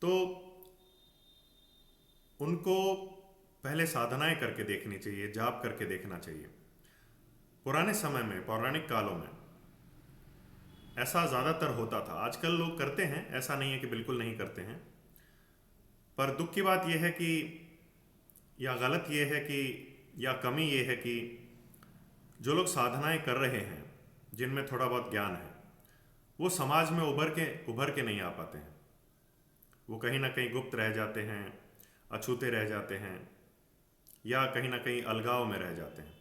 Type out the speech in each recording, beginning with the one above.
तो उनको पहले साधनाएं करके देखनी चाहिए, जाप करके देखना चाहिए। पुराने समय में, पौराणिक कालों में ऐसा ज़्यादातर होता था। आजकल लोग करते हैं, ऐसा नहीं है कि बिल्कुल नहीं करते हैं, पर दुख की बात यह है कि, या गलत यह है कि, या कमी यह है कि जो लोग साधनाएं कर रहे हैं, जिनमें थोड़ा बहुत ज्ञान है, वो समाज में उभर के नहीं आ पाते हैं। वो कहीं ना कहीं गुप्त रह जाते हैं, अछूते रह जाते हैं, या कहीं ना कहीं अलगाव में रह जाते हैं।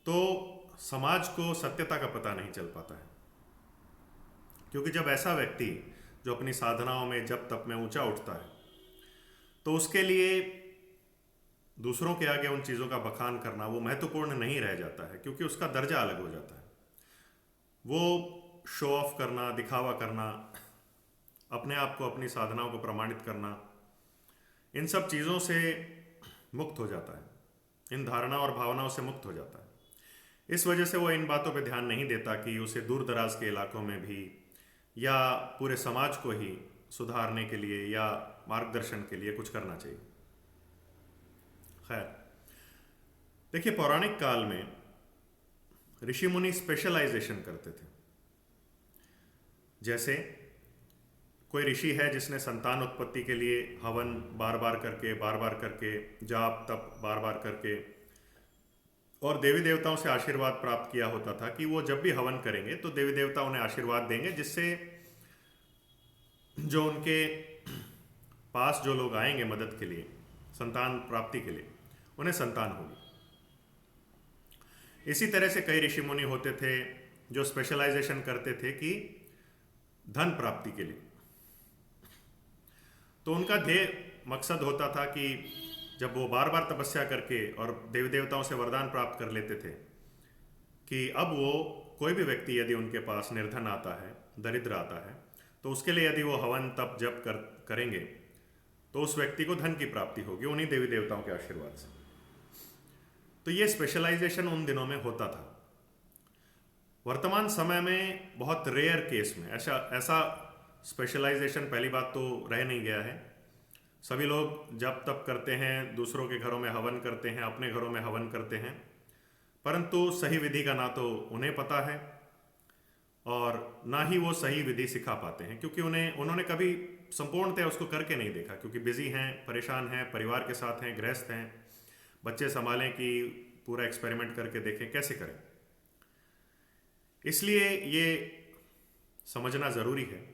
तो समाज को सत्यता का पता नहीं चल पाता है, क्योंकि जब ऐसा व्यक्ति जो अपनी साधनाओं में, जप तप में ऊंचा उठता है, तो उसके लिए दूसरों के आगे उन चीज़ों का बखान करना वो महत्वपूर्ण नहीं रह जाता है, क्योंकि उसका दर्जा अलग हो जाता है। वो शो ऑफ करना, दिखावा करना, अपने आप को, अपनी साधनाओं को प्रमाणित करना, इन सब चीज़ों से मुक्त हो जाता है, इन धारणा और भावनाओं से मुक्त हो जाता है। इस वजह से वो इन बातों पे ध्यान नहीं देता कि उसे दूर दराज के इलाकों में भी, या पूरे समाज को ही सुधारने के लिए या मार्गदर्शन के लिए कुछ करना चाहिए। खैर, देखिए, पौराणिक काल में ऋषि मुनि स्पेशलाइजेशन करते थे। जैसे कोई ऋषि है जिसने संतान उत्पत्ति के लिए हवन बार बार करके, जाप तप बार बार करके, और देवी देवताओं से आशीर्वाद प्राप्त किया होता था कि वो जब भी हवन करेंगे तो देवी देवता उन्हें आशीर्वाद देंगे, जिससे जो उनके पास जो लोग आएंगे मदद के लिए, संतान प्राप्ति के लिए, उन्हें संतान होगी। इसी तरह से कई ऋषि मुनि होते थे जो स्पेशलाइजेशन करते थे कि धन प्राप्ति के लिए। तो उनका ध्येय मकसद होता था कि जब वो बार बार तपस्या करके और देवी देवताओं से वरदान प्राप्त कर लेते थे कि अब वो, कोई भी व्यक्ति यदि उनके पास निर्धन आता है, दरिद्र आता है, तो उसके लिए यदि वो हवन तप जप करेंगे तो उस व्यक्ति को धन की प्राप्ति होगी उन्हीं देवी देवताओं के आशीर्वाद से। तो ये स्पेशलाइजेशन उन दिनों में होता था। वर्तमान समय में बहुत रेयर केस में ऐसा स्पेशलाइजेशन पहली बात तो रह नहीं गया है। सभी लोग जप तप करते हैं, दूसरों के घरों में हवन करते हैं, अपने घरों में हवन करते हैं, परंतु सही विधि का ना तो उन्हें पता है और ना ही वो सही विधि सिखा पाते हैं, क्योंकि उन्होंने कभी संपूर्णतः उसको करके नहीं देखा, क्योंकि बिजी हैं, परेशान हैं, परिवार के साथ हैं, गृहस्थ हैं, बच्चे संभालें कि पूरा एक्सपेरिमेंट करके देखें कैसे करें। इसलिए ये समझना ज़रूरी है